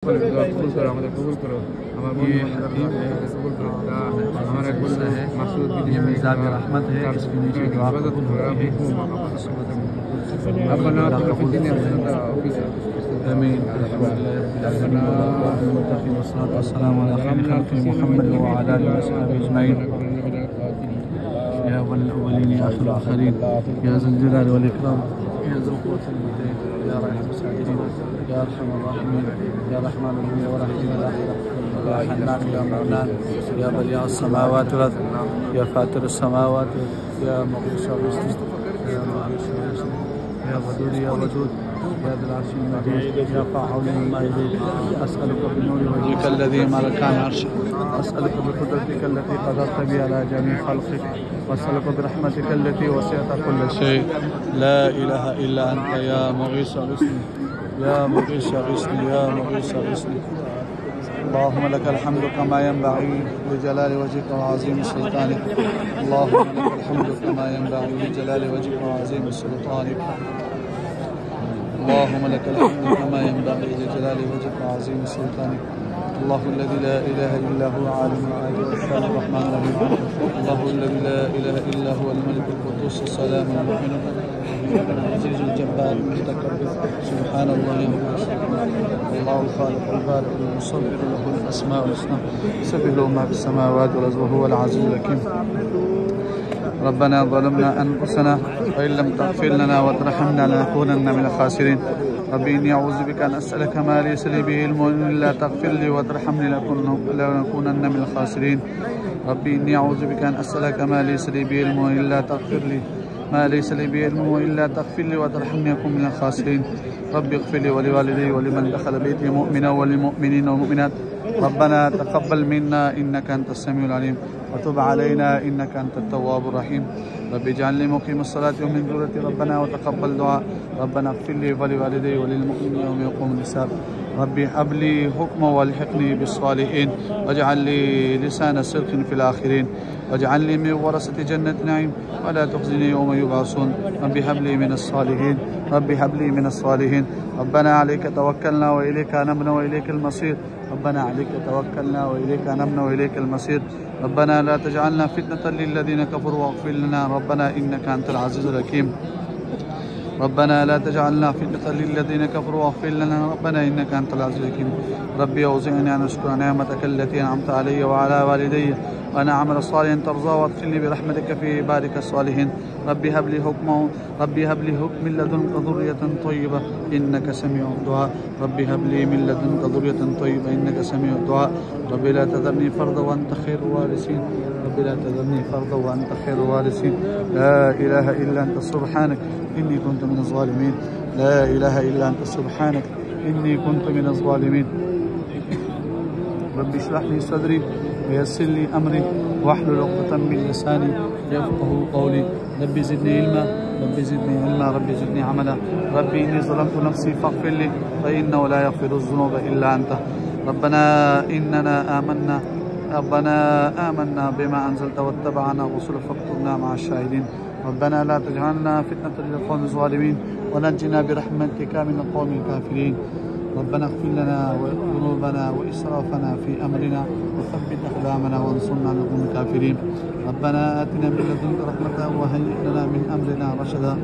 कबूल करो, हमारे कबूल करो, हमारे कबूल करो, हमारे मकसूद की मिजाज रहमत है, इसके नीचे दुआ कबूल होती है। रब्बना आतिना फिद दुनिया हसनतन आमीन। वस्सलामु अला खैरि खल्क़ि मुहम्मद व अला आलिहि व अस्हाबिहि अजमईन। या अव्वल अव्वलीन या आखिर आखिरीन या ज़ल जलाल वल इकराम या ज़ुल क़ुव्वतिल मतीन या रहमान साजिदीन या अरहमर राहिमीन या रहमान दुनिया व रहीम आखिरह या हन्नान या मन्नान या बदिअ अस्समावाति वल अर्द या फातिर अस्समावाति या मुग़ीथ अर्रिज़्क़ या मुग़ीथ अर्रिज़्क़ या वदूद या वदूद या ذل العرش المجيد يا فاعل لما يريد أسألك بنور وجهك الذي ملكان عرشك أسألك بقدرتك التي قدرت بها على جميع خلقك وأسألك برحمتك التي وسعت كل شيء لا إله إلا أنت يا مغيث أغثني يا مغيث أغثني يا مغيث أغثني. اللهم لك الحمد كما ينبغي لجلال وجهك وعظيم سلطانك. اللهم لك الحمد كما ينبغي لجلال وجهك وعظيم سلطانك. اللهم لك الحمد كما ينبغي لجلال وجهك وعظيم سلطانك. الله الذي لا إله إلا هو عالم الغيب والشهادة الرحمن الرحيم. الله الذي لا إله إلا هو الملك القدوس السلام المؤمن العزيز الجبار المتكبر سبحان الله عما يصفون. الله الخالق البارئ المصور له الأسماء الحسنى يسبح له ما في السماوات والأرض وهو العزيز الحكيم. ربنا ظلمنا أنفسنا وإن لم تغفر لنا وترحمنا لنكونن من الخاسرين. ربي إني أعوذ بك أن أسألك ما ليس لي به علم إلا تغفر لي وترحمني لنكونن من الخاسرين. ربي إني أعوذ بك أن أسألك ما ليس لي به علم إلا تغفر لي ما ليس لي به علم إلا تغفر لي وترحمني أكون من الخاسرين. ربي اغفر لي ولوالدي ولمن دخل بيتي مؤمنا وللمؤمنين والمؤمنات. ربنا تقبل منا إنك أنت السميع العليم وتب علينا إنك أنت التواب الرحيم. ربي اجعلني مقيم الصلاة ومن ذريتي ربنا وتقبل دعاء. ربنا اغفر لي ولوالدي وللمؤمنين يوم يقوم الحساب. ربي هب لي حكما والحقني بالصالحين واجعل لي لسان صدق في الآخرين واجعل لي من ورثة جنة نعيم ولا تخزني يوم يبعثون. ربي هب لي من الصالحين ربي هب لي من الصالحين. ربنا عليك توكلنا وإليك أنبنا وإليك المصير. ربنا عليك توكلنا وإليك أنبنا وإليك المصير. ربنا لا تجعلنا فتنة للذين كفروا واغفر لنا ربنا إنك أنت العزيز الحكيم. ربنا لا تجعلنا فتنة للذين كفروا واغفر لنا ربنا إنك أنت العزيز الحكيم. ربي أوزعني أن أشكر نعمتك التي أنعمت علي وعلى والدي وأنا أعمل صالحا ترضى وادخلني برحمتك في عبادك الصالحين. ربي هب لي حكما ربي هب لي حكم من لدنك ذرية طيبة إنك سميع الدعاء. ربي هب لي من لدنك ذرية طيبة إنك سميع الدعاء. ربي لا تذرني فردا وأنت خير الوارثين. ربي لا تذرني فردا وأنت خير الوارثين. لا إله إلا أنت سبحانك إني كنت من الظالمين. لا إله إلا أنت سبحانك إني كنت من الظالمين. ربي اشرح لي صدري ويسر لي أمري واحلل عقدة من لساني يفقهوا قولي. ربي زدني علما ربي زدني علما ربي زدني عملا. ربي إني ظلمت نفسي فاغفر لي فإنه لا يغفر الذنوب إلا أنت. ربنا إننا آمنا بما أنزلت واتبعنا الرسل فاكتبنا مع الشاهدين. ربنا لا تجعلنا فتنة للقوم الظالمين ونجنا برحمتك من القوم الكافرين. ربنا اغفر لنا ذنوبنا وإسرافنا في أمرنا وثبت أقدامنا وانصرنا على القوم الكافرين. ربنا آتنا من لدنك رحمة وهيئ لنا من أمرنا رشدا.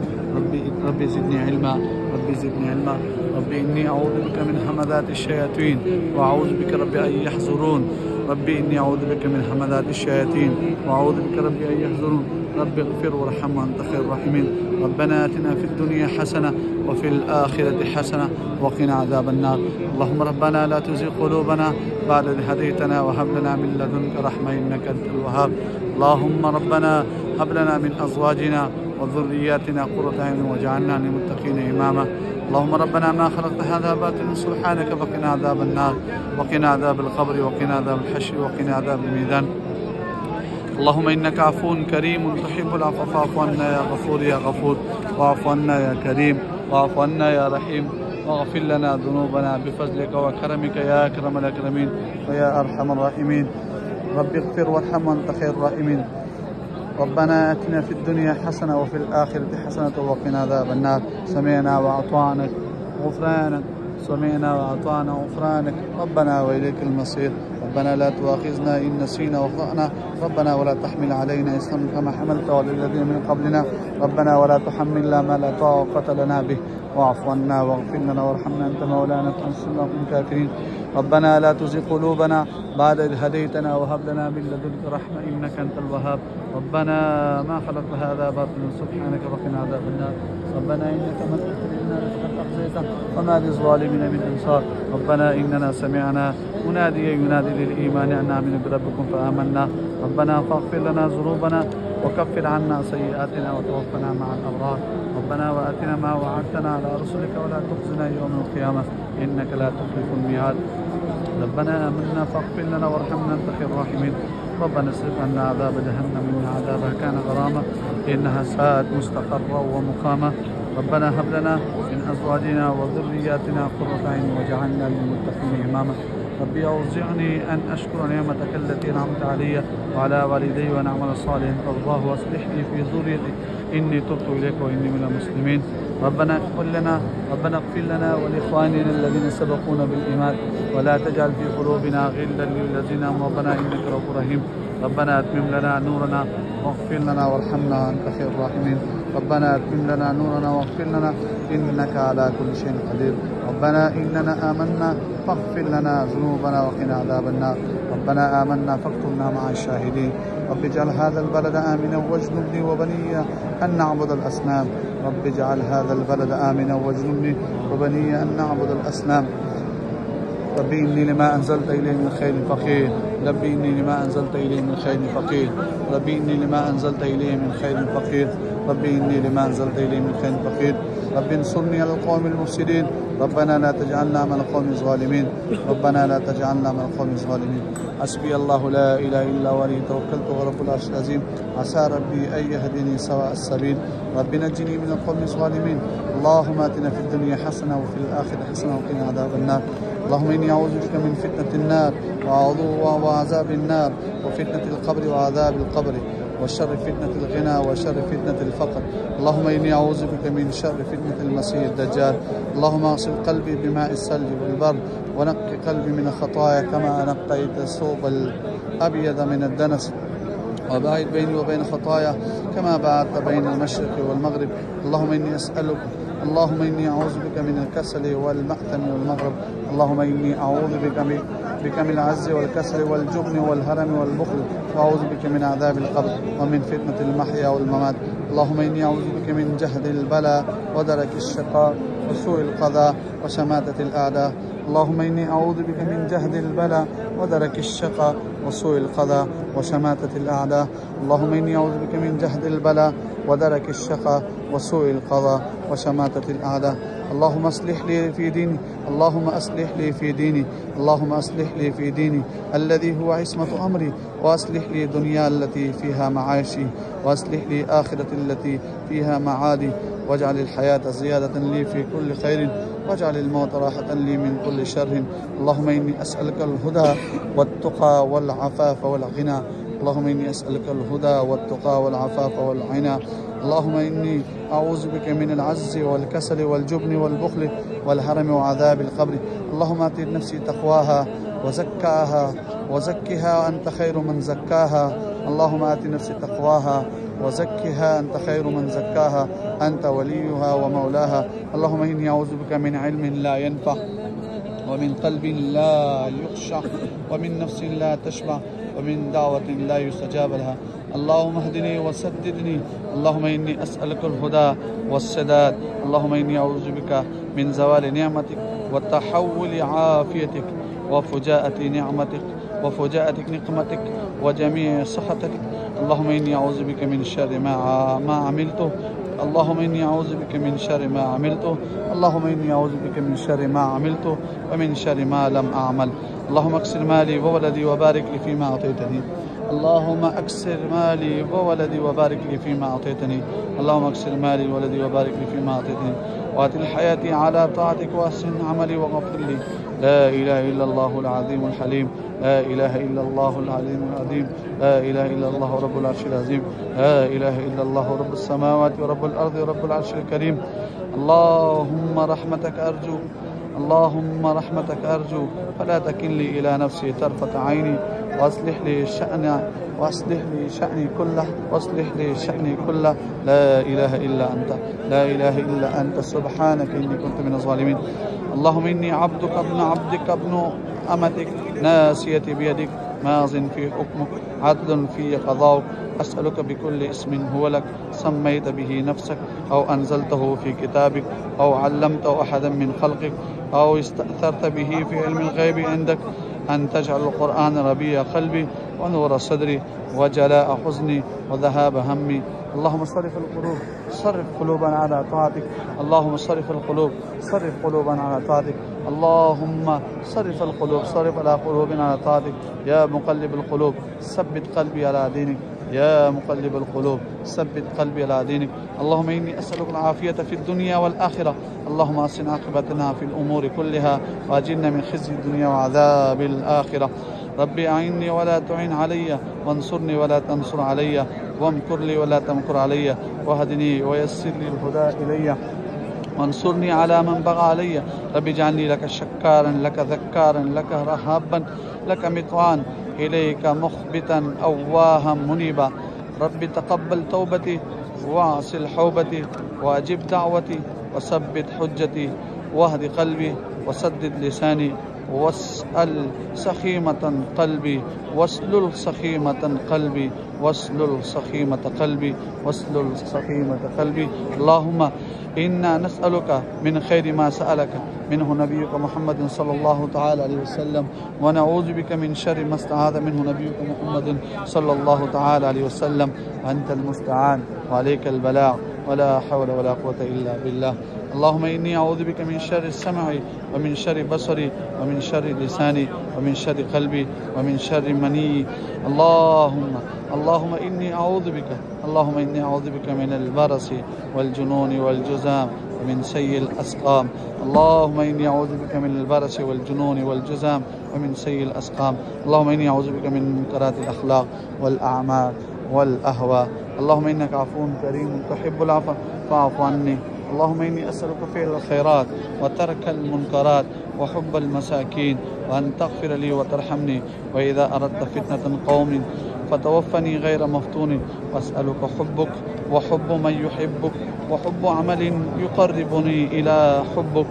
ربي زدني علما ربي زدني علما. ربي إني أعوذ بك من همذات الشياطين وأعوذ بك ربي أن يحضرون. ربي إني أعوذ بك من همذات الشياطين وأعوذ بك ربي أن يحضرون. ربي اغفر وارحم وأنت خير الراحمين. ربنا آتنا في الدنيا حسنة وفي الآخرة حسنة وقنا عذاب النار. اللهم ربنا لا تزغ قلوبنا بعد إذ هديتنا وهب لنا من لدنك رحمة إنك أنت الوهاب. اللهم ربنا هب لنا من أزواجنا وذرياتنا قرة أعين واجعلنا للمتقين إماما. اللهم ربنا ما خلقت هذا باطلا سبحانك فقنا عذاب النار وقنا عذاب القبر وقنا عذاب الحشر وقنا عذاب الميزان. اللهم إنك عفو كريم تحب العفو فاعف عنا يا غفور يا غفور واعف عنا يا كريم واعف عنا يا رحيم واغفر لنا ذنوبنا بفضلك وكرمك يا أكرم الأكرمين ويا أرحم الراحمين. رب اغفر وارحم وأنت خير الراحمين. ربنا آتنا في الدنيا حسنة وفي الآخرة حسنة وقنا عذاب النار. سمعنا وأطعنا غفرانك سمعنا وأطعنا غفرانك ربنا وإليك المصير. ربنا لا تؤاخذنا إن نسينا واخطأنا ربنا ولا تحمل علينا إصرا كما حملته على الذين من قبلنا ربنا ولا تحملنا ما لا طاقة لنا به واعف عنا واغفر لنا وارحمنا أنت مولانا فانصرنا على الكافرين. ربنا لا تزغ قلوبنا بعد إذ هديتنا وهب لنا من لدنك رحمة إنك أنت الوهاب. ربنا ما خلقت هذا باطلا سبحانك وقنا عذاب النار. ربنا إنك من تدخل النار فقد أخزيته وما للظالمين من أنصار. ربنا إننا سمعنا مناديا ينادي للإيمان أن آمنوا بربكم فآمنا. ربنا فاغفر لنا ذنوبنا وكفر عنا سيئاتنا وتوفنا مع الأبرار. ربنا وآتنا ما وعدتنا على رسلك ولا تخزنا يوم القيامة إنك لا تخلف الميعاد. ربنا آمنا فاغفر لنا وارحمنا أنت خير الراحمين. ربنا اصرف عنا عذاب جهنم إن عذابها كان غراما إنها ساءت مستقرا ومقاما. ربنا هب لنا من أزواجنا وذرياتنا قرة أعين واجعلنا للمتقين إماما. ربي أوزعني أن أشكر نعمتك التي أنعمت علي وعلى والدي وأن أعمل صالحا ترضاه واصلح لي في ذريتي إني تبت إليك وإني من المسلمين. ربنا اغفر لنا ولإخواننا الذين سبقونا بالإيمان ولا تجعل في قلوبنا غلا للذين آمنوا ربنا إنك رؤوف رحيم. ربنا أتمم لنا نورنا واغفر لنا وارحمنا أنت خير الراحمين. ربنا أتمم لنا نورنا واغفر لنا إنك على كل شيء قدير. ربنا إننا آمنا فاغفر لنا ذنوبنا وقنا عذاب النار. ربنا آمنا فاكتبنا مع الشاهدين. رب اجعل هذا البلد آمنا واجنبني وبني أن نعبد الأصنام. رب اجعل هذا البلد آمنا واجنبني وبني أن نعبد الأصنام. ربي إني لما أنزلت إليه من خير فقير. ربي إني لما أنزلت إليه من خير فقير. ربي إني لما أنزلت إليه من خير فقير. ربي إني لما أنزلت إليه من خير فقير. رب انصرني على القوم المفسدين. ربنا لا تجعلنا من القوم الظالمين. ربنا لا تجعلنا من القوم الظالمين. حسبي الله لا إله إلا هو عليه توكلت ورب العرش العظيم عسى ربي أن يهديني سواء السبيل. رب نجني من القوم الظالمين. اللهم آتنا في الدنيا حسنة وفي الآخرة حسنة وقنا عذاب النار. اللهم إني أعوذ بك من فتنة النار وعذاب النار وفتنة القبر وعذاب القبر وشر فتنة الغنى وشر فتنة الفقر. اللهم إني أعوذ بك من شر فتنة المسيح الدجال. اللهم اغسل قلبي بماء الثلج والبرد ونقي قلبي من الخطايا كما نقيت الثوب الأبيض من الدنس وباعد بيني وبين خطايا كما باعدت بين المشرق والمغرب. اللهم إني أسألك اللهم إني أعوذ بك من الكسل والمأثم والمغرب. اللهم إني أعوذ بك من العجز والكسل والجبن والهرم والبخل وأعوذ بك من عذاب القبر ومن فتنة المحيا والممات. اللهم إني أعوذ بك من جهد البلاء ودرك الشقاء وسوء القضاء وشماتة الأعداء. اللهم إني أعوذ بك من جهد البلاء ودرك الشقاء وسوء القضاء وشماتة الأعداء. اللهم إني أعوذ بك من جهد البلاء ودرك الشقاء وسوء القضاء وشماتة الأعداء. اللهم اصلح لي في ديني. اللهم اصلح لي في ديني. اللهم اصلح لي في ديني الذي هو عصمة أمري وأصلح لي دنيا التي فيها معاشي وأصلح لي آخرة التي فيها معادي واجعل الحياة زيادة لي في كل خير واجعل الموت راحة لي من كل شر. اللهم إني أسألك الهدى والتقى والعفاف والغنى. اللهم إني أسألك الهدى والتقى والعفاف والغنى. اللهم إني أعوذ بك من العجز والكسل والجبن والبخل والهرم وعذاب القبر. اللهم آت نفسي تقواها وزكها أنت خير من زكاها. اللهم آت نفسي تقواها وزكها أنت خير من زكاها أنت وليها ومولاها. اللهم إني أعوذ بك من علم لا ينفع ومن قلب لا يخشع ومن نفس لا تشبع ومن دعوة لا يستجاب لها. اللهم اهدني وسددني. اللهم إني أسألك الهدى والسداد. اللهم إني أعوذ بك من زوال نعمتك وتحول عافيتك وفجاءة نعمتك وفجاءة نقمتك وجميع صحتك. اللهم إني أعوذ بك من شر ما عملته. اللهم إني أعوذ بك من شر ما عملته. اللهم إني أعوذ بك من شر ما عملته ومن شر ما لم أعمل. اللهم اكسر مالي وولدي وبارك لي فيما أعطيتني. اللهم اكسر مالي وولدي وبارك لي فيما أعطيتني. اللهم اكسر مالي وولدي وبارك لي فيما أعطيتني وأتل حياتي على طاعتك وأحسن عملي وغفر لي. لا إله إلا الله العظيم الحليم. لا إله إلا الله العليم العظيم. لا إله إلا الله رب العرش العظيم. لا إله إلا الله رب السماوات ورب الأرض ورب العرش الكريم. اللهم رحمتك أرجو. اللهم رحمتك أرجو فلا تكلني إلى نفسي طرفة عيني، وأصلح لي شأني كله لا إله إلا أنت سبحانك إني كنت من الظالمين. اللهم إني عبدك ابن أمتك ناسيتي بيدك ماض في حكمك عدل في قضاؤك، أسألك بكل اسم هو لك سميت به نفسك أو أنزلته في كتابك أو علمته أحدا من خلقك أو استأثرت به في علم الغيب عندك أن تجعل القرآن ربيع قلبي ونور صدري وجلاء حزني وذهاب همي. اللهم صرف قلوبنا على طاعتك. اللهم صرف قلوبنا على طاعتك. اللهم صرف على قلوبنا على طاعتك. يا مقلب القلوب ثبت قلبي على دينك. يا مقلب القلوب ثبت قلبي على دينك. اللهم إني أسألك العافية في الدنيا والآخرة. اللهم أحسن عاقبتنا في الأمور كلها وأجرنا من خزي الدنيا وعذاب الآخرة. ربي أعني ولا تعن علي، وانصرني ولا تنصر علي، وامكر لي ولا تمكر علي، واهدني ويسر لي الهدى إلي، وانصرني على من بغى علي. ربي اجعلني لك شكارا لك ذكارا لك رهابا لك مطوعا إليك مخبتا أواها منيبا. ربي تقبل توبتي واعصل حوبتي وأجب دعوتي وثبت حجتي واهد قلبي وسدد لساني واسلل سخيمة قلبي. اللهم إنا نسألك من خير ما سألك منه نبيك محمد صلى الله تعالى عليه وسلم، ونعوذ بك من شر ما استعاذ منه نبيك محمد صلى الله تعالى عليه وسلم، وأنت المستعان وعليك البلاغ ولا حول ولا قوة إلا بالله. اللهم إني أعوذ بك من شر السمع ومن شر بصري ومن شر لساني ومن شر قلبي ومن شر مني. اللهم إني أعوذ بك من البرص والجنون والجذام ومن سيء الأسقام. اللهم إني أعوذ بك من البرص والجنون والجذام ومن سيء الأسقام. اللهم إني أعوذ بك من منكرات الأخلاق والأعمال والأهواء. اللهم إنك عفو كريم تحب العفو فاعف عني. اللهم إني أسألك فعل الخيرات وترك المنكرات وحب المساكين، وأن تغفر لي وترحمني، وإذا أردت فتنة قوم فتوفني غير مفتون. وأسألك حبك وحب من يحبك وحب عمل يقربني إلى حبك.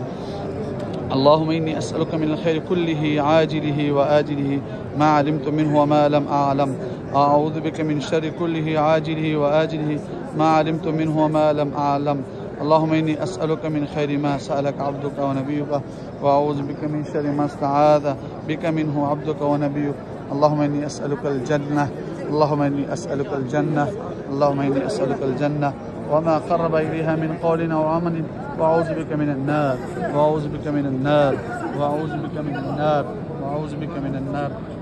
اللهم إني أسألك من الخير كله عاجله وآجله ما علمت منه وما لم أعلم. أعوذ بك من شر كله عاجله وآجله ما علمت منه وما لم أعلم. اللهم إني أسألك من خير ما سألك عبدك ونبيك، وأعوذ بك من شر ما استعاذ بك منه عبدك ونبيك. اللهم إني أسألك الجنة. اللهم إني أسألك الجنة وما قرب إليها من قول أو عمل، وأعوذ بك من النار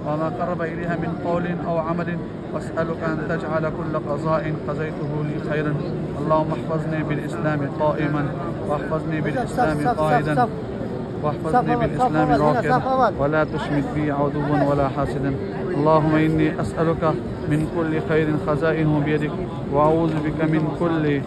وما قرب إليها من قول أو عمل. وأسألك أن تجعل كل قضاء قضيته لي خيرا. اللهم احفظني بالإسلام قائما، واحفظني بالإسلام قاعدا، واحفظني بالإسلام راكعا، ولا تشمت بي عدوا ولا حاسدا. اللهم إني أسألك من كل خير خزائنه بيدك، وأعوذ بك من كل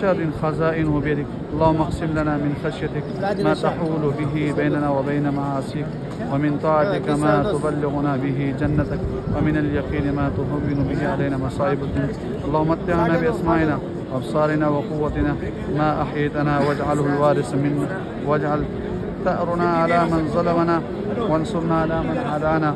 شر خزائنه بيدك. اللهم اقسم لنا من خشيتك ما تحول به بيننا وبين معاصيك، ومن طاعتك ما تبلغنا به جنتك، ومن اليقين ما تهون به علينا مصائب الدنيا. اللهم متعنا بأسماعنا وأبصارنا وقوتنا ما أحييتنا، واجعله الوارث منا، واجعل ثأرنا على من ظلمنا، وانصرنا على من عادانا،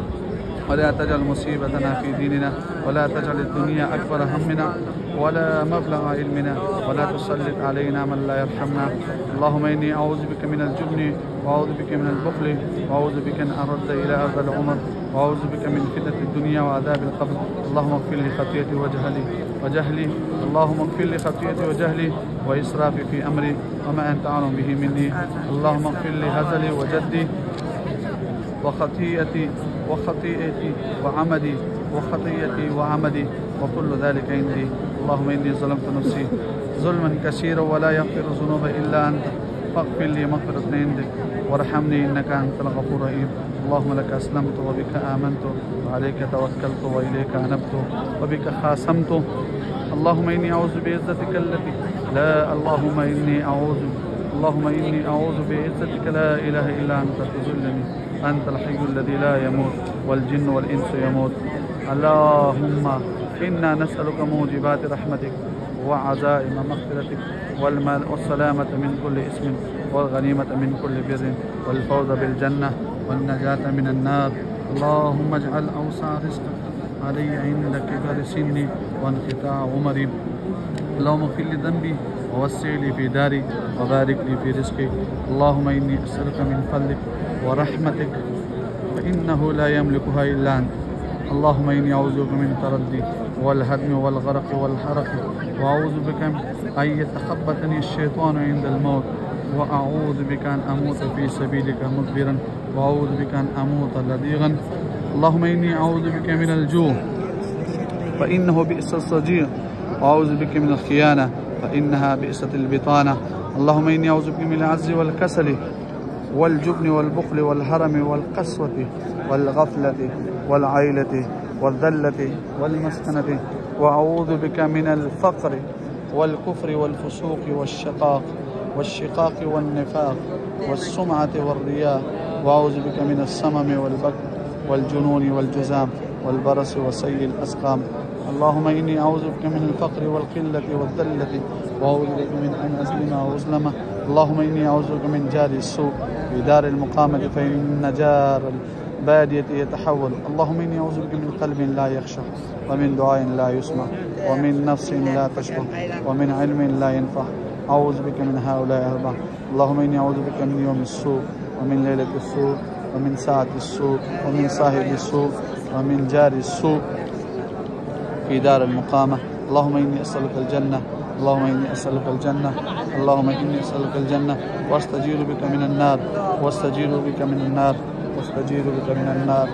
ولا تجعل مصيبتنا في ديننا، ولا تجعل الدنيا أكبر همنا ولا مبلغ علمنا، ولا تسلط علينا من لا يرحمنا. اللهم إني أعوذ بك من الجبن، وأعوذ بك من البخل، وأعوذ بك أن أرد إلى أرض العمر، وأعوذ بك من فتنة الدنيا وعذاب القبر. اللهم اغفر لي خطيئتي وجهلي اللهم اغفر لي خطيئتي وجهلي وإسرافي في أمري وما أنت أعلم به مني. اللهم اغفر لي هزلي وجدي وخطيئتي وعمدي وكل ذلك عندي. اللهم إني ظلمت نفسي ظلما كثيرا ولا يغفر الذنوب إلا أنت، فاغفر لي مغفرة عندك وارحمني إنك أنت الغفور الرحيم. اللهم لك أسلمت وبك آمنت وعليك توكلت وإليك أنبت وبك خاصمت. اللهم إني أعوذ بعزتك التي لا اللهم إني أعوذ اللهم إني أعوذ بعزتك لا إله إلا أنت تذلني، أنت الحي الذي لا يموت والجن والإنس يموت. اللهم إنا نسألك موجبات رحمتك وعزائم مغفرتك والسلامة من كل إثم والغنيمة من كل بر والفوز بالجنة والنجاة من النار. اللهم اجعل أوسع رزقك علي عند كبر سني وانقطاع عمري. اللهم اغفر لي ذنبي ووسع لي في داري وبارك لي في رزقي. اللهم إني أسألك من فضلك ورحمتك فإنه لا يملكها إلا أنت. اللهم إني أعوذ بك من التردي والهدم والغرق والحرق، وأعوذ بك أن يتخبطني الشيطان عند الموت، وأعوذ بك أن أموت في سبيلك مدبرا، وأعوذ بك أن أموت لديغا. اللهم إني أعوذ بك من الجوع فإنه بئس الصديق، وأعوذ بك من الخيانة فإنها بئست البطانة. اللهم إني أعوذ بك من العجز والكسل والجبن والبخل والهرم والقسوة والغفلة والعيلة والذلة والمسكنة، وأعوذ بك من الفقر والكفر والفسوق والشقاق والنفاق والسمعة والرياء، وأعوذ بك من السمم والبكر والجنون والجذام والبرص وسيء الأسقام. اللهم إني أعوذ بك من الفقر والقلة والذلة، وأعوذ بك من أن أظلم أو أظلم. اللهم إني أعوذ بك من جار السوء في دار المقامة، فإن جار البادية يتحول. اللهم إني أعوذ بك من قلب لا يخشع، ومن دعاء لا يسمع، ومن نفس لا تشبع، ومن علم لا ينفع. أعوذ بك من هؤلاء أربعة. اللهم إني أعوذ بك من يوم السوء، ومن ليلة السوء، ومن ساعة السوء، ومن صاحب السوء، ومن جار السوء في دار المقامة. اللهم إني أسألك الجنة، اللهم إني أسألك الجنة، اللهم إني أسألك الجنة، واستجير بك من النار، واستجير بك من النار، واستجير بك من النار.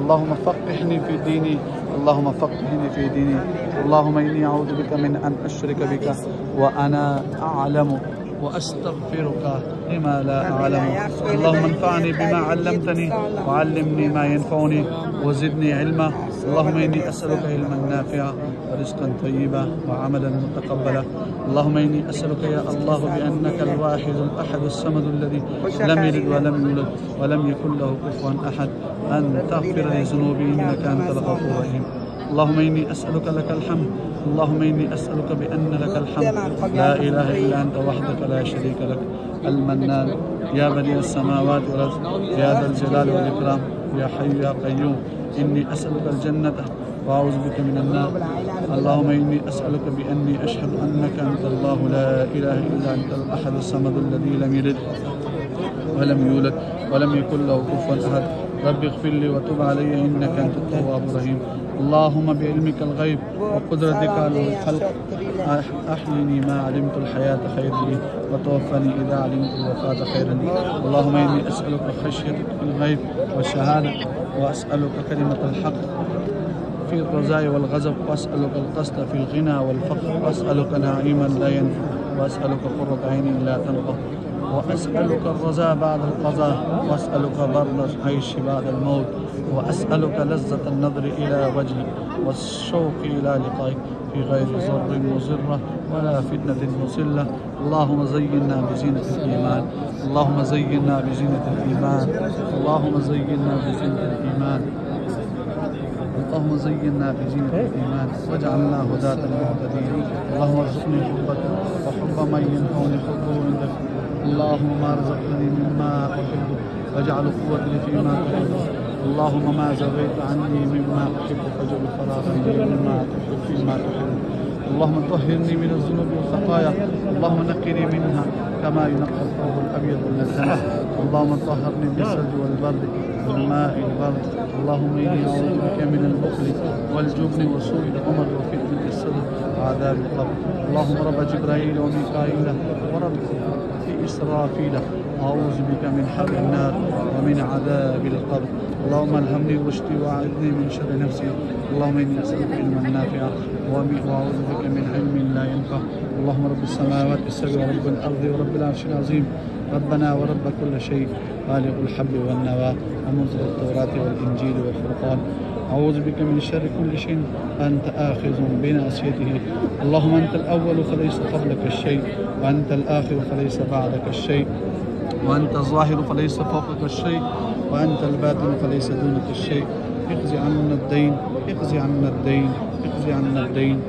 اللهم فقهني في ديني، اللهم فقهني في ديني. اللهم إني أعوذ بك من أن أشرك بك وأنا أعلم، وأستغفرك لما لا أعلم. اللهم انفعني بما علمتني، وعلمني ما ينفعني، وزدني علما. اللهم إني أسألك علما نافعا ورزقا طيبا وعملا متقبلا. اللهم إني أسألك يا الله بأنك الواحد الأحد الصمد الذي لم يلد ولم يولد ولم يكن له كفوا أحد أن تغفر لي ذنوبي إنك أنت الغفور الرحيم. اللهم إني أسألك لك الحمد، اللهم إني أسألك بأن لك الحمد لا إله إلا أنت وحدك لا شريك لك، المنان يا بديع السماوات والأرض يا ذا الجلال والإكرام يا حي يا قيوم. إني أسألك الجنة وأعوذ بك من النار. اللهم إني أسألك بأني أشهد أنك أنت الله لا إله إلا أنت الأحد الصمد الذي لم يلد ولم يولد ولم يكن له كفوا أحد. رب اغفر لي وتب علي إنك أنت التواب الرحيم. اللهم بعلمك الغيب وقدرتك على الخلق أحيني ما علمت الحياة خير لي، وتوفني إذا علمت الوفاة خيرا لي. اللهم إني أسألك خشيتك في الغيب والشهادة، وأسألك كلمة الحق في الرجاء والغضب، وأسألك القصد في الغنى والفقر، وأسألك نعيما لا ينفع، وأسألك قرة عين لا تنقض، وأسألك الرجاء بعد القضاء، وأسألك برد العيش بعد الموت، وأسألك لذة النظر إلى وجهك والشوق إلى لقائك في غير ضر مضرة ولا فتنة مضلة. اللهم زينا بزينة الإيمان، اللهم زينا بزينة الإيمان، اللهم زينا بزينة الإيمان، اللهم زينا بزينة الإيمان واجعلنا هداة مهتدين. اللهم ارزقني حبك وحب من ينفعني حبه عندك. اللهم ما رزقتني مما أحب واجعل قوتي فيما تحب. اللهم ما زغيت عني مما أحب فاجعل فراغي مما تحب فيما تحب. اللهم طهرني من الذنوب والخطايا، اللهم نقني منها كما ينقى الثوب الأبيض من الدنس. اللهم طهرني بالثلج والبرد والماء البرد. اللهم إني أعوذ بك من البخل والجبن وسوء العمر وفتنة الصدر وعذاب القبر. اللهم رب جبرائيل وميكائيل ورب إسرافيل أعوذ بك من حر النار ومن عذاب القبر. اللهم الهمني رشدي وأعذني من شر نفسي. اللهم إني أسألك علما نافعا وأعوذ بك من علم لا ينفع. اللهم رب السماوات السبع ورب الأرض ورب العرش العظيم ربنا ورب كل شيء، خالق الحب والنوى ومنزل التوراة والإنجيل والفرقان، أعوذ بك من شر كل شيء أنت آخذ بناصيته. اللهم أنت الأول فليس قبلك الشيء، وأنت الآخر فليس بعدك الشيء، وأنت الظاهر فليس فوقك الشيء، وأنت الباطن فليس دونك الشيء. اقض عنا الدين، اقض عنا الدين، اقض عنا الدين،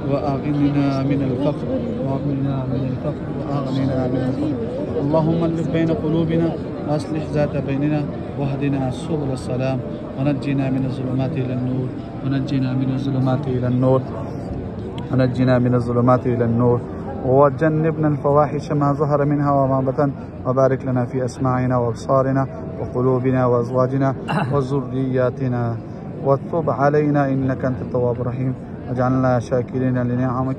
وأغننا من الفقر، وأغننا من الفقر، وأغننا من الفقر. اللهم ألف بين قلوبنا وأصلح ذات بيننا، واهدنا سبل السلام، ونجنا من الظلمات إلى النور، ونجنا من الظلمات إلى النور، ونجنا من الظلمات إلى النور، وجنبنا الفواحش ما ظهر منها وما بطن، وبارك لنا في أسماعنا وأبصارنا وقلوبنا وأزواجنا وذرياتنا، وتب علينا إنك أنت التواب الرحيم، واجعلنا شاكرين لنعمك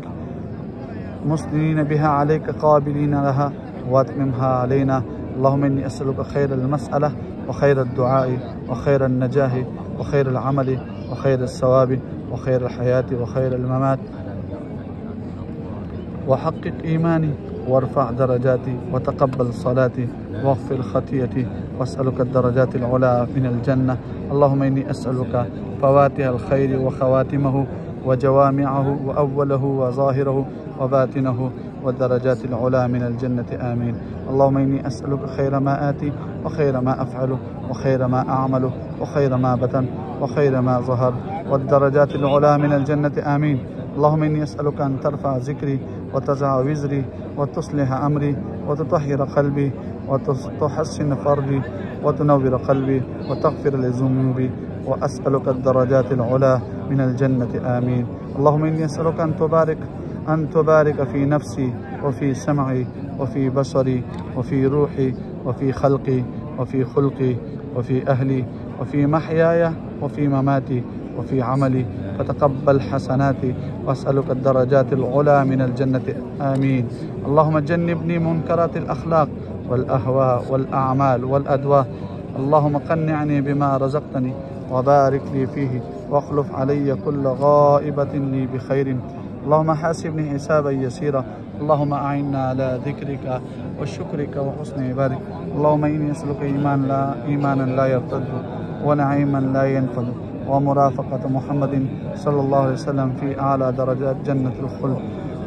مسلمين بها عليك قابلين لها، واتممها علينا. اللهم إني أسألك خير المسألة وخير الدعاء وخير النجاح وخير العمل وخير الثواب وخير الحياة وخير الممات، وحقق إيماني وارفع درجاتي وتقبل صلاتي واغفر خطيئتي، واسألك الدرجات العلى من الجنة. اللهم إني أسألك فواتح الخير وخواتمه وجوامعه وأوله وظاهره وباطنه والدرجات العلى من الجنة آمين. اللهم إني أسألك خير ما آتي وخير ما أفعله وخير ما أعمله وخير ما بطن وخير ما ظهر والدرجات العلى من الجنة آمين. اللهم إني أسألك أن ترفع ذكري وتزع وزري وتصلح أمري وتطهر قلبي وتحسن فرجي وتنور قلبي وتغفر لذنوبي، وأسألك الدرجات العلى من الجنة آمين. اللهم إني أسألك أن تبارك في نفسي وفي سمعي وفي بصري وفي روحي وفي خلقي وفي خلقي وفي أهلي وفي محياي وفي مماتي وفي عملي، فتقبل حسناتي، وأسألك الدرجات العلى من الجنة آمين. اللهم جنبني منكرات الأخلاق والأهواء والأعمال والأدواء. اللهم قنعني بما رزقتني وبارك لي فيه، واخلف علي كل غائبة لي بخير. اللهم حاسبني حسابا يسيرا. اللهم أعنا على ذكرك وشكرك وحسن عبادك. اللهم إني أسألك إيمانا لا يرتد، ونعيما لا ينفد، ومرافقة محمد صلى الله عليه وسلم في أعلى درجات جنة الخلد.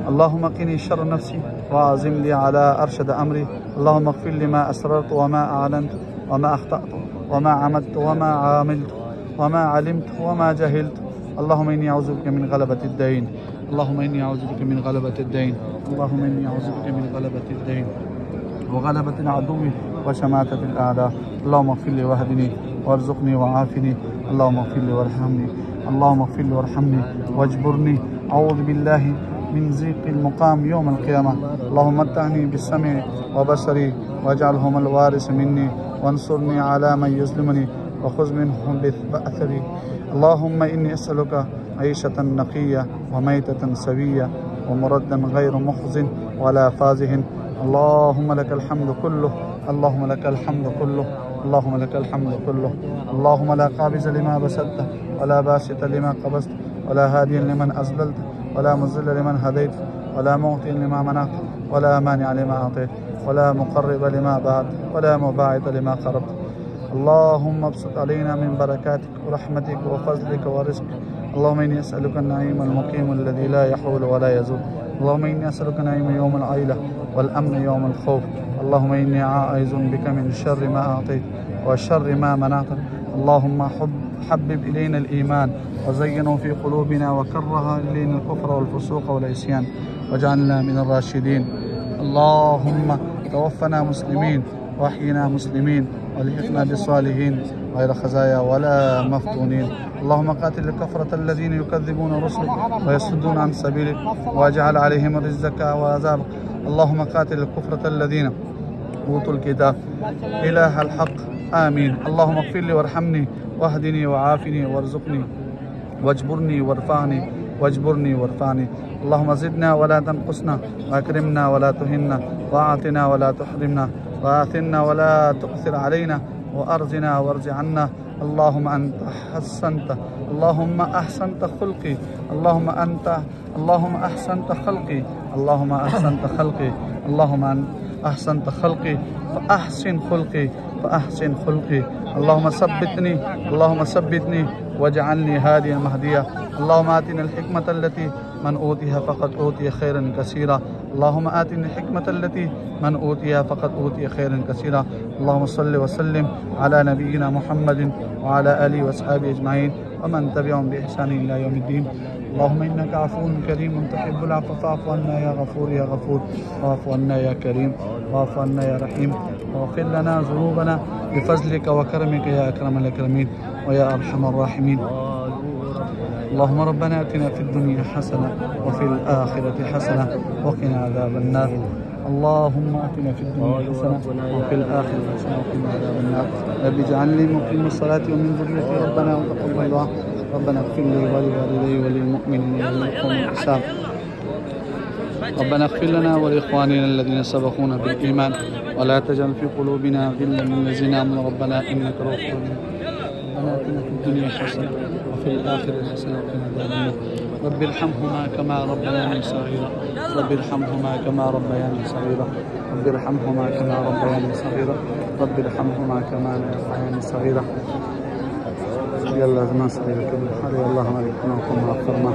اللهم قني شر نفسي وأعزم لي على أرشد أمري. اللهم اغفر لي ما أسررت وما أعلنت وما أخطأت وما عمدت وما عاملت وما علمت وما جهلت. اللهم إني أعوذ بك من غلبة الدين. اللهم إني أعوذ بك من غلبة الدين. اللهم إني أعوذ بك من غلبة الدين وغلبة العدو وشماتة الأعداء. اللهم اغفر لي واهدني وارزقني وعافني. اللهم اغفر لي وارحمني. اللهم اغفر لي وارحمني واجبرني. أعوذ بالله من ضيق المقام يوم القيامة. اللهم متعني بالسمع وبصري واجعلهم الوارث مني، وانصرني على من يظلمني، وخذ منهم بأثري. اللهم إني أسألك عيشة نقية وميتة سوية ومردا غير مخزن ولا فازه. اللهم لك الحمد كله، اللهم لك الحمد كله، اللهم لك الحمد كله. اللهم لا قابض لما بسطت ولا باسط لما قبضت ولا هادي لمن أضللت ولا مضل لمن هديت ولا معطي لما منعت ولا مانع لما أعطيت ولا مقرب لما بعد ولا مباعد لما قربت. اللهم ابسط علينا من بركاتك ورحمتك وفضلك ورزقك. اللهم إني أسألك النعيم المقيم الذي لا يحول ولا يزول. اللهم إني أسألك نعيم يوم العيلة والأمن يوم الخوف. اللهم إني عائذ بك من شر ما أعطيت وشر ما منعت. اللهم حبب إلينا الإيمان وزينه في قلوبنا وكره إلينا الكفر والفسوق والعصيان واجعلنا من الراشدين. اللهم توفنا مسلمين واحينا مسلمين والحقنا بالصالحين غير خزايا ولا مفتونين. اللهم قاتل الكفرة الذين يكذبون رسلك ويصدون عن سبيلك واجعل عليهم رزقك وعذابك. اللهم قاتل الكفرة الذين أوتوا الكتاب إله الحق آمين. اللهم اغفر لي وارحمني واهدني وعافني وارزقني واجبرني وارفعني. اللهم زدنا ولا تنقصنا واكرمنا ولا تهنا واعطنا ولا تحرمنا وآثرنا ولا تؤثر علينا وأرزنا وارض عنا. اللهم أحسنت خلقي. اللهم أحسنت خلقي. أحسنت خلقي فأحسن خلقي فأحسن خلقي. اللهم ثبتني واجعلني هاديا مهديا. اللهم آتنا الحكمة التي من أوتيها فقد أوتي خيرا كثيرا. اللهم آتني الحكمة التي من أوتيها فقد أوتي خيرا كثيرا. اللهم صل وسلم على نبينا محمد وعلى آله وأصحابه أجمعين ومن تبعهم بإحسان إلى يوم الدين. اللهم إنك عفو كريم تحب العفو فاعف عنا يا غفور يا غفور، واعف عنا يا كريم، واعف عنا يا رحيم، واغفر لنا ذنوبنا بفضلك وكرمك يا أكرم الأكرمين ويا أرحم الراحمين. اللهم ربنا آتنا في الدنيا حسنة وفي الآخرة حسنة وقنا عذاب النار. اللهم آتنا في الدنيا حسنة وفي الآخرة حسنة وقنا عذاب النار. رب اجعلني مقيم الصلاة ومن ذريتي ربنا وتقبل دعاء. ربنا اغفر لي ولوالدي وللمؤمنين يوم يقوم الحساب. ربنا اغفر لنا ولإخواننا الذين سبقونا بالإيمان ولا تجعل في قلوبنا غلا للذين آمنوا ربنا إنك رؤوف رحيم. ربنا آتنا في الدنيا حسنة وفي الآخرة حسنة وقنا عذاب النار. رب ارحمهما كما ربياني صغيرا. رب ارحمهما كما ربياني صغيرا. رب ارحمهما كما ربياني صغيرا. رب ارحمهما كما ربياني صغيرا. یا اللہ زمان صغیر کے بلحال یا اللہ ہمارے گناہوں کو معاف فرما.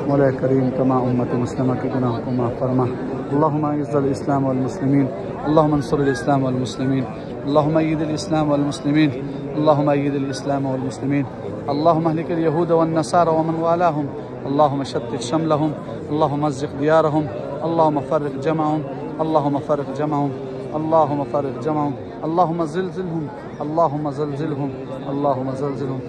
مولا کریم تمام امت مسلمہ کے گناہوں کو معاف فرما. اللہم اعز الاسلام والمسلمین. اللہم انصر الاسلام والمسلمین. اللہم اید الاسلام والمسلمین. اللہم اید الاسلام والمسلمین. اللہم اہلک اليہود والنصارى ومن والاهم. اللہم شتت شملهم. اللہم مزق دیارهم. اللہم فرق جمعهم. اللہم فرق جمعهم. اللہم فرق جمعهم. اللہم زلزلهم. اللہم زلزلهم. اللہم زلزلهم.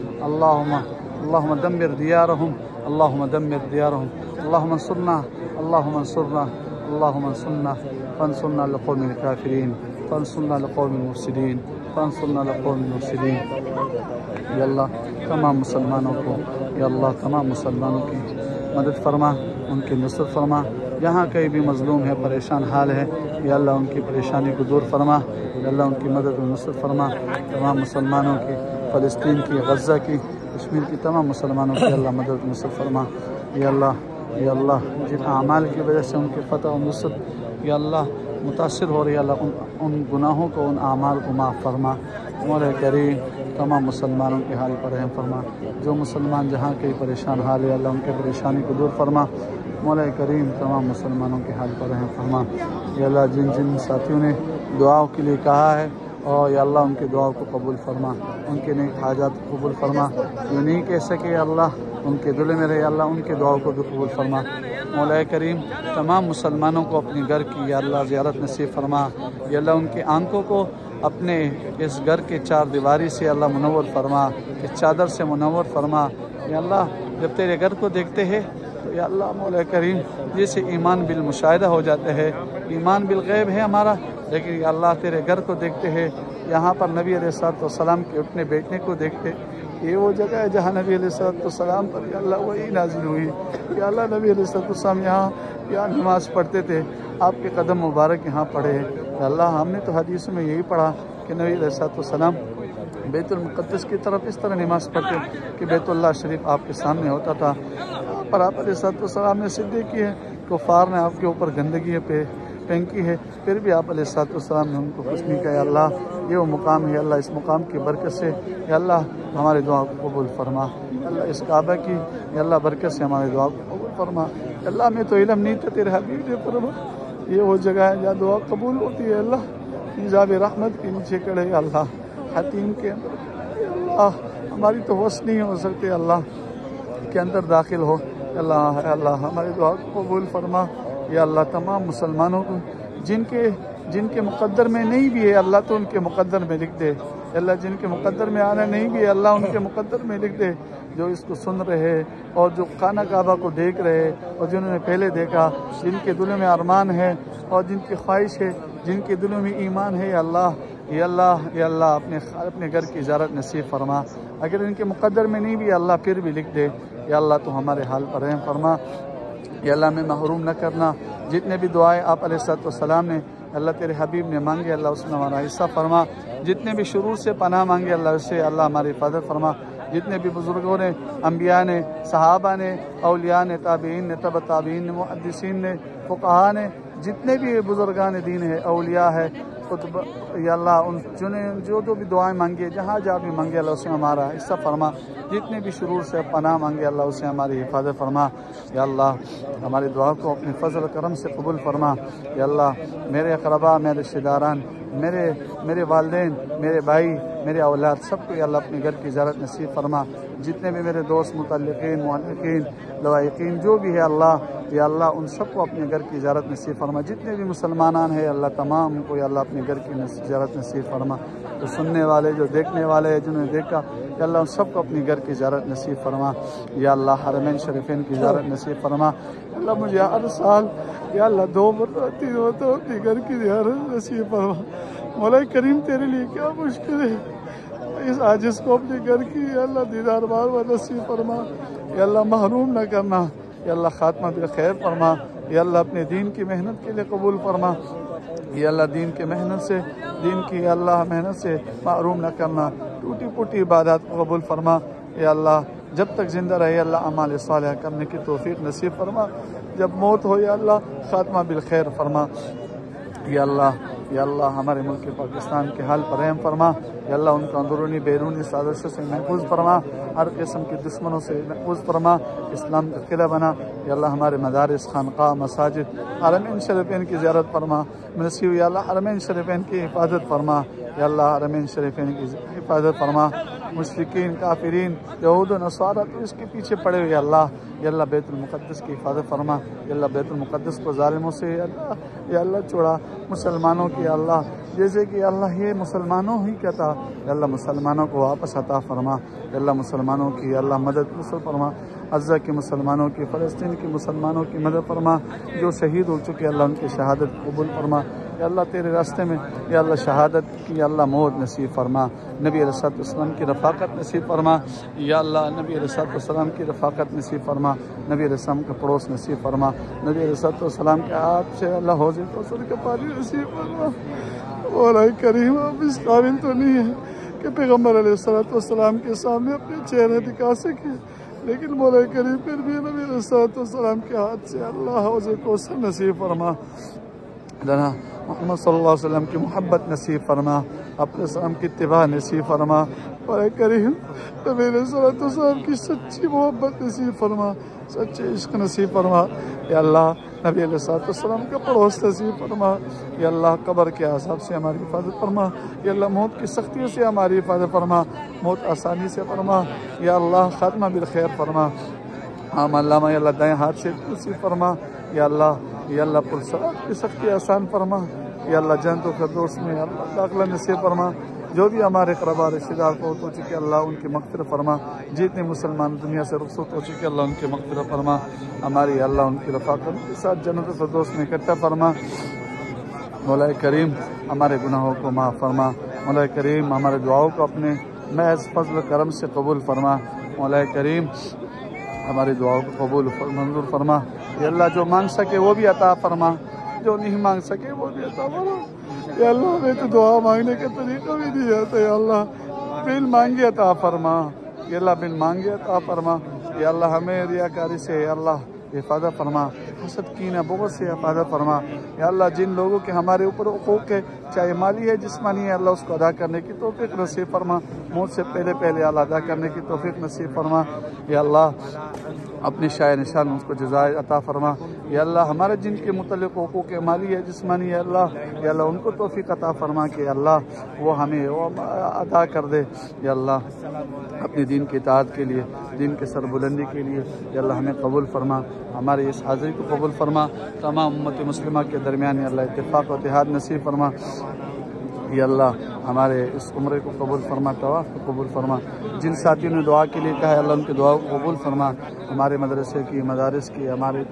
اللہم دمر دیارهم. اللہم دمر دیارهم. اللہم انصرنا. اللہم انصرنا. اللہم انصرنا. فانصرنا لقوم الكافرین. فانصرنا لقوم المفسدین. فانصرنا لقوم المفسدین. یا اللہ تمام مسلمانوں کو، یا اللہ تمام مسلمانوں کی مدد فرما، ان کی نصرت فرما. جہاں کہیں بھی مظلوم ہے، پریشان حال ہے، یا اللہ ان کی پریشانی کو دور فرما. یا اللہ ان کی مدد و نصرت فرما. تمام مسلمانوں کی، فلسطین کی، غزہ کی، کشمیر کی تمام مسلمانوں کی اللہ مدد و نصرت فرما. یا اللہ جن اعمال کی وجہ سے ان کی فتح و نصرت یا اللہ متاثر ہو رہی ہے، اللہ ان گناہوں کو، ان اعمال کو معاف فرما. مولا کریم تمام مسلمانوں کے حال پر رحم فرما. جو مسلمان جہاں کئی پریشان حال ہے، اللہ ان کے پریشانی کو دور فرما. مولا کریم تمام مسلمانوں کے حال پر رحم فرما. یا اللہ جن جن ساتھیوں نے دعاؤں کے لیے کہا ہے، اور یا اللہ ان کے دعاؤں کو قبول فرما. ان کے نیک حاجات کو قبول فرما. جو نہیں کہہ سکے یا اللہ ان کے دل میں رہے، یا اللہ ان کے دعاؤں کو بھی قبول فرما. مولا کریم تمام مسلمانوں کو اپنے گھر کی یا اللہ زیارت نصیب فرما. یا اللہ ان کی آنکھوں کو اپنے اس گھر کے چار دیواری سے اللہ منور فرما، اس چادر سے منور فرما. یا اللہ جب تیرے گھر کو دیکھتے ہیں تو یا اللہ مولا کریم جیسے ایمان بالمشاہدہ ہو جاتے ہیں. ایمان بالغیب ہے ہمارا، لیکن یا اللہ تیرے گھر کو دیکھتے ہیں. یہاں پر نبی علیہ السلام کے اٹھنے بیٹھنے کو دیکھتے. یہ وہ جگہ ہے جہاں نبی علیہ السلام پر یا اللہ وہی نازل ہوئی. یا اللہ نبی علیہ السلام یہاں نماز پڑھتے تھے، آپ کے قدم مبارک یہاں پڑھے. یا اللہ ہم نے تو حدیث میں یہی پڑھا کہ نبی علیہ السلام بیت المقدس کی طرف اس طرح نماز پڑھتے کہ بیت اللہ شریف آپ کے سامنے ہوتا تھا. پر آپ علیہ السلام نے صدیق کی ہے، کفار نے آپ کے اوپر گندگی پھینکی ہے، پھر بھی آپ علیہ السلام نے ان کو کچھ نہیں کہا. یا اللہ یہ وہ مقام ہے، اللہ اس مقام کی برکت سے یا اللہ ہمارے دعا کو قبول فرما. یا اللہ اس کعبہ کی یا اللہ برکت سے ہمارے دعا کو قبول فرما. یا اللہ میں تو علم نہیں تھا، تیرے حبیب نے فرما یہ وہ جگہ ہے جہاں دعا قبول ہوتی ہے. اللہ حجاب رحمت کے نیچے کھڑے یا اللہ حتیم کے اندر یا اللہ ہماری تو وص نہیں ہو سکتے، اللہ کے اندر داخل ہو. یا اللہ ہماری دعا کو قبول فرما. یا اللہ تمام مسلمانوں کو جن کے مقدر میں نہیں بھی ہے اللہ تو ان کے مقدر میں لکھ دے. اللہ جن کے مقدر میں آنا نہیں بھی ہے اللہ ان کے مقدر میں لکھ دے. جو اس کو سن رہے اور جو خانہ کعبہ کو دیکھ رہے اور جنہوں نے پہلے دیکھا، جن کے دلوں میں ارمان ہے اور جن کی خواہش ہے، جن کے دلوں میں ایمان ہے، یا اللہ اپنے گھر کی زیارت نصیب فرما. اگر ان کے مقدر میں نہیں بھی اللہ پھر بھی لکھ دے. یا اللہ تو ہمارے حال پر رحم فرما. یا اللہ میں محروم نہ کرنا. جتنے بھی دعائیں آپ علیہ السلام نے اللہ تیرے حبیب نے مانگے اللہ اس نے ہمارا حصہ فرما. جتنے بھی شرور سے پناہ مانگے اللہ اس سے اللہ ہماری حفاظت فرما. جتنے بھی بزرگوں نے، انبیاء نے، صحابہ نے، اولیاء نے، تابعین نے، تبع تابعین نے، محدثین نے، فقہاء نے جتنے بھی بزرگان دین ہے، اولیاء ہے، خطب یا اللہ ان جو بھی دعائیں مانگے، جہاں جہاں بھی مانگے اللہ اسے ہمارا حصہ فرما، جتنے بھی شرور سے پناہ مانگے اللہ اسے ہماری حفاظت فرما یا اللہ، ہماری دعا کو اپنے فضل و کرم سے قبول فرما یا اللہ، میرے اقربا، میرے رشتہ داران، میرے والدین، میرے بھائی، میرے اولاد، سب کو یا اللہ اپنے گھر کی زیارت نصیب فرما، جتنے بھی میرے دوست، متعلقین، معلقین، لوائقین جو بھی ہے اللہ یا اللہ، ان سب کو اپنے گھر کی زیارت نصیب فرما، جتنے بھی مسلمانان ہیں اللہ تمام کو یا اللہ اپنے گھر کی زیارت نصیب فرما، جو سننے والے، جو دیکھنے والے ہیں، جنہوں نے دیکھا یا اللہ ان سب کو اپنے گھر کی زیارت نصیب فرما یا اللہ، حرمین شریفین کی زیارت نصیب فرما یا اللہ، مجھے ہر سال یا اللہ 2 مرتبہ 3 مرتبہ اپنے گھر کی زیارت نصیب فرما، مولا کریم تیرے لیے کیا مشکل ہے، اس عاجز کو اپنے گھر کی یا اللہ دیدار بار بار نصیب فرما یا اللہ، محروم نہ کرنا یا اللہ، خاتمہ بالخیر فرما یا اللہ، اپنے دین کی محنت کے لیے قبول فرما یا اللہ، دین کی یا اللہ محنت سے محروم نہ کرنا، ٹوٹی پھوٹی عبادات کو قبول فرما یا اللہ، جب تک زندہ رہے اللہ اعمال صالحہ کرنے کی توفیق نصیب فرما، جب موت ہو یا اللہ خاتمہ بالخیر فرما یا اللہ، ہمارے ملک پاکستان کے حال پر رحم فرما یا اللہ، ان کو اندرونی بیرونی سازشوں سے محفوظ فرما، ہر قسم کے دشمنوں سے محفوظ فرما، اسلام کا قلعہ بنا یا اللہ، ہمارے مدارس، خانقاہ، مساجد، حرمین شریفین کی زیارت فرما نصیب یا اللہ، حرمین شریفین کی حفاظت فرما یا اللہ، حرمین شریفین کی حفاظت فرما، مشرکین، کافرین، یہود و نصارہ تو اس کے پیچھے پڑے ہوئے یا اللہ، بیت المقدس کی حفاظت فرما یا اللہ، بیت المقدس کو ظالموں سے یا اللہ چھوڑا، مسلمانوں کی یا اللہ، جیسے کہ اللہ یہ مسلمانوں ہی کا تھا یا اللہ، مسلمانوں کو واپس عطا فرما یا اللہ، مسلمانوں کی یا اللہ مدد فرما، غزہ کے مسلمانوں کی، فلسطین کے مسلمانوں کی مدد فرما، جو شہید ہو چکے اللہ ان کی شہادت قبول فرما یا اللہ، تیرے راستے میں یا اللہ شہادت کی یا اللہ موت نصیب فرما، نبی علیہ السلام کی رفاقت نصیب فرما یا اللہ، نبی علیہ السلام کی رفاقت نصیب فرما، نبی علیہ السلام کا پڑوس نصیب فرما، نبی علیہ السلام کے ہاتھ سے اللہ حوض کوثر کا پانی نصیب فرما، مولا کریم اب اس قابل تو نہیں ہے کہ پیغمبر علیہ السلام کے سامنے اپنے چہرے دکھا سکے، لیکن مولا کریم پھر بھی نبی علیہ السلام کے ہاتھ سے اللہ حوض کوثر نصیب فرما، لنا محمد صلی اللہ علیہ وسلم کی محبت نصیب فرما، اپنے السلام کی اتباع نصیب فرما، مولا کریم نبی علیہ السلام کی سچی محبت نصیب فرما، سچے عشق نصیب فرما یا اللہ، نبی علیہ السلام کا پڑوس نصیب فرما یا اللہ، قبر کے عذاب سے ہماری حفاظت فرما یا اللہ، موت کی سختیوں سے ہماری حفاظت فرما، موت آسانی سے فرما یا اللہ، خاتمہ بالخیر فرما، علامہ یا اللہ، دائیں ہاتھ سے نصیب فرما یا اللہ، پرسرات کی سختی آسان فرما یا اللہ، جنت و فردوس میں اللہ داخلہ نصیب فرما، جو بھی ہمارے قربا رشتہ دار فوت ہو چکے اللہ ان کی مغفرت فرما، جتنے مسلمان دنیا سے رخصت ہو چکے اللہ ان کی مغفرت فرما، ہماری اللہ ان کی رفاقت کے ساتھ جنت و فردوس میں اکٹھا فرما، مولا کریم ہمارے گناہوں کو معاف فرما، مولا کریم ہمارے دعاؤں کو اپنے محض فضل و کرم سے قبول فرما، مولا کریم ہماری دعاؤں کو قبول منظور فرما یا اللہ، جو مانگ سکے وہ بھی عطا فرما، جو نہیں مانگ سکے وہ بھی عطا فرما یا اللہ، ہمیں تو دعا مانگنے کا طریقہ بھی نہیں آتا یا اللہ، بن مانگے عطا فرما یا اللہ، بن مانگے عطا فرما یا اللہ، ہمیں ریاکاری سے یا اللہ حفاظت فرما، حسد کینہ بغض سے حفاظت فرما یا اللہ، جن لوگوں کے ہمارے اوپر حقوق ہے چاہے مالی ہے جسمانی ہے اللہ، اس کو ادا کرنے کی توفیق نصیب فرما، موت سے پہلے اللہ ادا کرنے کی توفیق نصیب فرما یا اللہ، اپنی شائع نشان اس کو جزائے عطا فرما یا اللہ، ہمارے جن کے متعلق حقوق مالی ہے جسمانی ہے اللہ یا اللہ، ان کو توفیق عطا فرما کہ اللہ وہ ہمیں وہ ادا کر دے یا اللہ، اپنے دین کی اطاعت کے لیے، دین کے سربلندی کے لیے یا اللہ ہمیں قبول فرما، ہماری اس حاضری کو قبول فرما، تمام امت مسلمہ کے درمیان یا اللہ اتفاق و اتحاد نصیب فرما یا اللہ، ہمارے اس عمرے کو قبول فرما، طواف کو قبول فرما، جن ساتھیوں نے دعا کے لیے کہا ہے اللہ ان کی دعا کو قبول فرما، ہمارے مدرسے کی، مدارس کی، ہمارے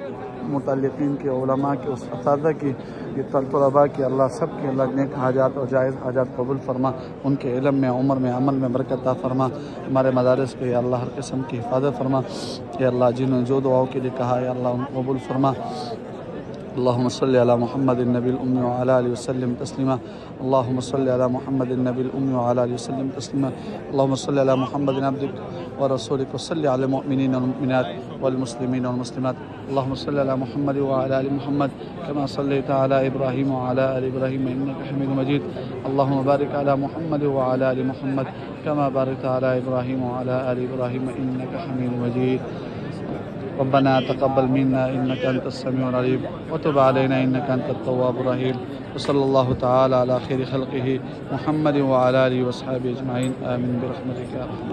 متعلقین کے، علماء کے، اساتذہ کی، یہ طلباء کی اللہ، سب کی اللہ نیک حاجات اور جائز حاجات قبول فرما، ان کے علم میں، عمر میں، عمل میں برکت عطا فرما، ہمارے مدارس کے یا اللہ ہر قسم کی حفاظت فرما یا اللہ، جنہوں نے جو دعاؤں کے لیے کہا ہے اللہ ان کو قبول فرما اللهم صل على محمد النبي الأمي وعلى آله وسلم تسليما. اللهم صل على محمد النبي الأمي وعلى آله وسلم تسليما. اللهم صل على محمد عبدك ورسولك وصل على المؤمنين والمؤمنات والمسلمين والمسلمات. اللهم صل على محمد وعلى آل محمد كما صليت على إبراهيم وعلى آل إبراهيم إنك حميد مجيد. اللهم بارك على محمد وعلى آل محمد كما باركت على إبراهيم وعلى آل إبراهيم إنك حميد مجيد. ربنا تقبل منا إنك أنت السميع العليم وتب علينا إنك أنت التواب الرحيم. وصلى الله تعالى على خير خلقه محمد وعلى آله وأصحابه أجمعين. آمين برحمتك يا رحمن.